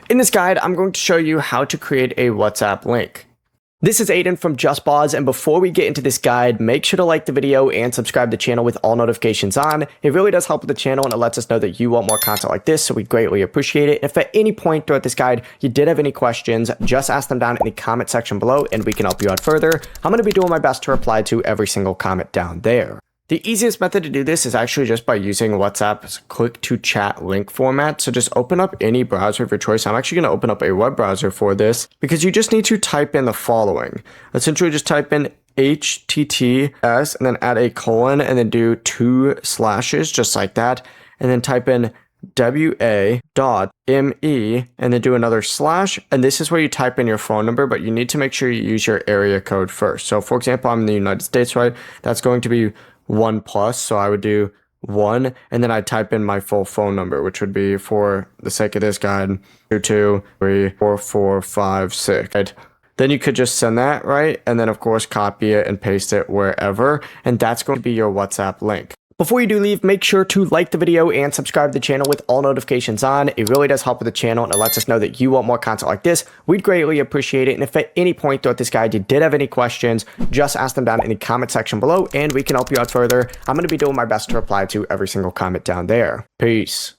In this guide, I'm going to show you how to create a WhatsApp link. This is Aiden from JustBoz, and before we get into this guide, make sure to like the video and subscribe to the channel with all notifications on. It really does help with the channel, and it lets us know that you want more content like this, so we greatly appreciate it. If at any point throughout this guide you did have any questions, just ask them down in the comment section below, and we can help you out further. I'm going to be doing my best to reply to every single comment down there. The easiest method to do this is actually just by using WhatsApp's click-to-chat link format. So just open up any browser of your choice. I'm actually going to open up a web browser for this because you just need to type in the following. Essentially, just type in HTTPS and then add a colon and then do 2 slashes just like that. And then type in WA.ME and then do another slash, and this is where you type in your phone number, but you need to make sure you use your area code first. So for example, I'm in the United States, right? That's going to be 1+, so I would do 1, and then I type in my full phone number, which would be, for the sake of this guide, 2234456. Right? Then you could just send that, right? And then of course copy it and paste it wherever, and that's going to be your WhatsApp link. Before you do leave, make sure to like the video and subscribe to the channel with all notifications on. It really does help with the channel, and it lets us know that you want more content like this. We'd greatly appreciate it. And if at any point throughout this guide you did have any questions, just ask them down in the comment section below, and we can help you out further. I'm going to be doing my best to reply to every single comment down there. Peace.